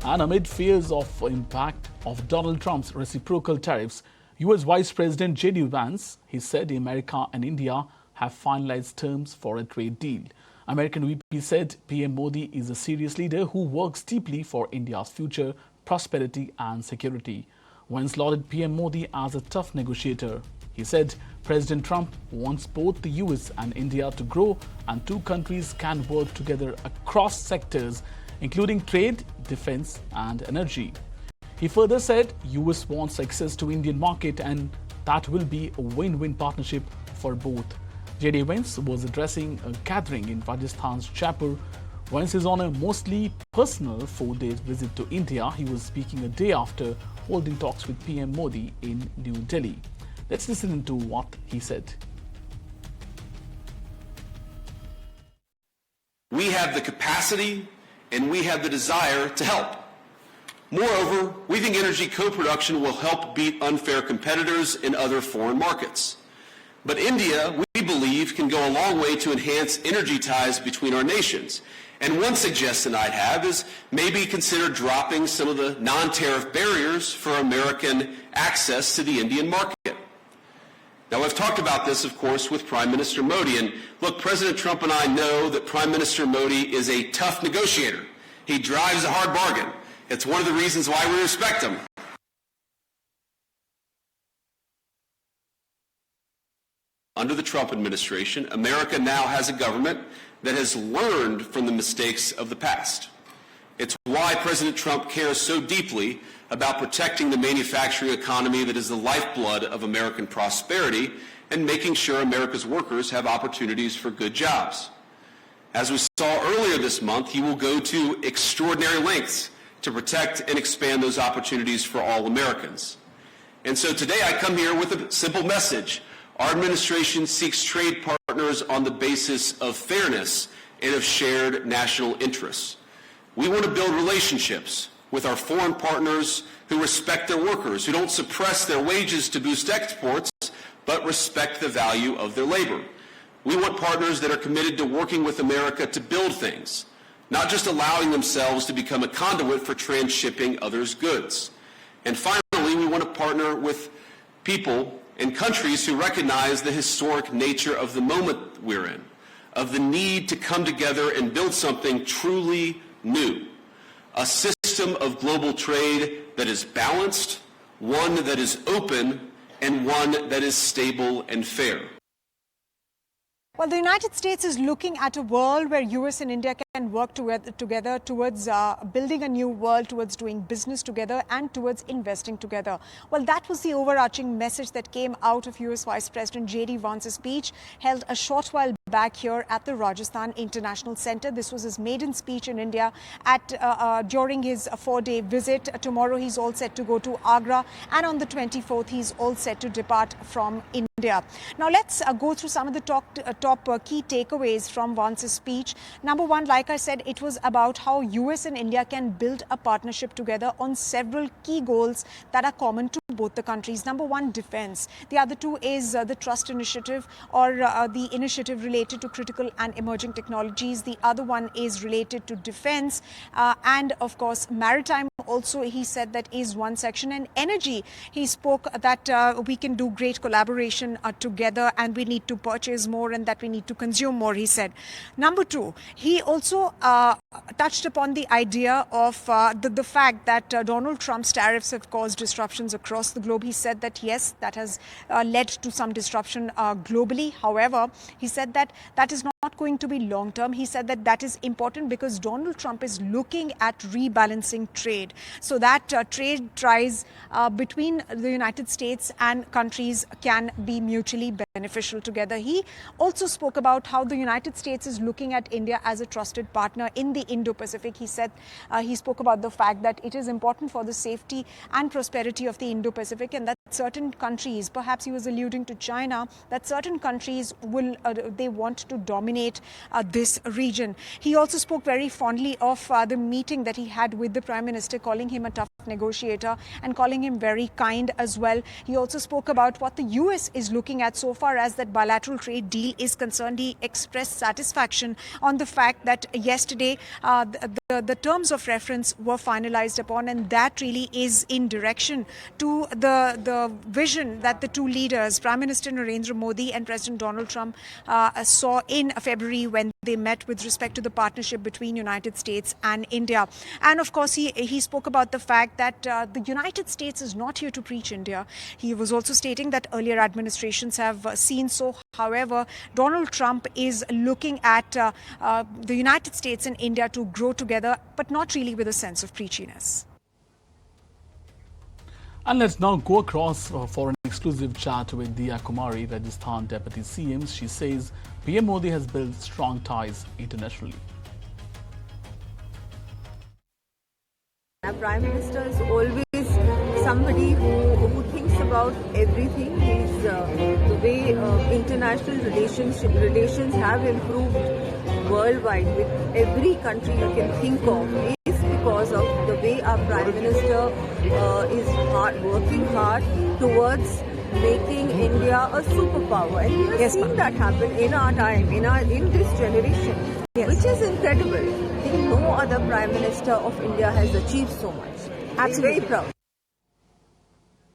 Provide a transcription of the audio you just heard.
And amid fears of impact of Donald Trump's reciprocal tariffs, US Vice President J.D. Vance, he said America and India have finalized terms for a trade deal. American VP said PM Modi is a serious leader who works deeply for India's future, prosperity and security. Vance lauded PM Modi as a tough negotiator. He said President Trump wants both the US and India to grow and two countries can work together across sectors including trade, defense and energy. He further said US wants access to Indian market and that will be a win-win partnership for both. J.D. Vance was addressing a gathering in Rajasthan's Jaipur. Vance is on a mostly personal 4-day visit to India. He was speaking a day after holding talks with PM Modi in New Delhi. Let's listen to what he said. We have the capacity and we have the desire to help. Moreover, we think energy co-production will help beat unfair competitors in other foreign markets. But India, we believe, can go a long way to enhance energy ties between our nations. And one suggestion I'd have is maybe consider dropping some of the non-tariff barriers for American access to the Indian market. Now, I've talked about this, of course, with Prime Minister Modi. And look, President Trump and I know that Prime Minister Modi is a tough negotiator. He drives a hard bargain. It's one of the reasons why we respect him. Under the Trump administration, America now has a government that has learned from the mistakes of the past. It's why President Trump cares so deeply about protecting the manufacturing economy that is the lifeblood of American prosperity and making sure America's workers have opportunities for good jobs. As we saw earlier this month, he will go to extraordinary lengths to protect and expand those opportunities for all Americans. And so today I come here with a simple message. Our administration seeks trade partners on the basis of fairness and of shared national interests. We want to build relationships with our foreign partners who respect their workers, who don't suppress their wages to boost exports, but respect the value of their labor. We want partners that are committed to working with America to build things, not just allowing themselves to become a conduit for transshipping others' goods. And finally, we want to partner with people and countries who recognize the historic nature of the moment we're in, of the need to come together and build something truly new, a system of global trade that is balanced, one that is open, and one that is stable and fair. Well, the United States is looking at a world where US and India can work together towards building a new world, towards doing business together and towards investing together. Well, that was the overarching message that came out of US Vice President J.D. Vance's speech held a short while back here at the Rajasthan International Center. This was his maiden speech in India during his 4-day visit. Tomorrow he's all set to go to Agra, and on the 24th he's all set to depart from India. Now let's go through some of the top key takeaways from Vance's speech. Number one, like I said, it was about how US and India can build a partnership together on several key goals that are common to both the countries. Number one, defense. The other two is the Trust Initiative, or the initiative related to critical and emerging technologies. The other one is related to defense and, of course, maritime. Also, he said that is one section. And energy, he spoke that we can do great collaboration together, and we need to purchase more and that we need to consume more, he said. Number two, he also touched upon the idea of the fact that Donald Trump's tariffs have caused disruptions across the globe. He said that, yes, that has led to some disruption globally. However, he said that that is not going to be long term. He said that that is important because Donald Trump is looking at rebalancing trade, so that trade ties between the United States and countries can be mutually beneficial together. He also spoke about how the United States is looking at India as a trusted partner in the Indo-Pacific. He said he spoke about the fact that it is important for the safety and prosperity of the Indo-Pacific, and that certain countries, perhaps he was alluding to China, that certain countries will they want to dominate this region. He also spoke very fondly of the meeting that he had with the Prime Minister, calling him a tough negotiator and calling him very kind as well. He also spoke about what the US is looking at so far. insofar as that bilateral trade deal is concerned, he expressed satisfaction on the fact that yesterday the terms of reference were finalized upon, and that really is in direction to the vision that the two leaders, Prime Minister Narendra Modi and President Donald Trump, saw in February when they met with respect to the partnership between United States and India. And of course, he spoke about the fact that the United States is not here to preach India. He was also stating that earlier administrations have seen so. However, Donald Trump is looking at the United States and India to grow together, but not really with a sense of preachiness. And let's now go across for an exclusive chat with Diya Kumari, Rajasthan Deputy CM. She says PM Modi has built strong ties internationally. Our Prime Minister is always somebody who thinks about everything. He's the way international relations have improved worldwide with every country you can think of is because of the way our Prime Minister is working hard towards making India a superpower. And we have seen that happen in our time, in this generation, which is incredible. I think no other Prime Minister of India has achieved so much. Absolutely. We're very proud.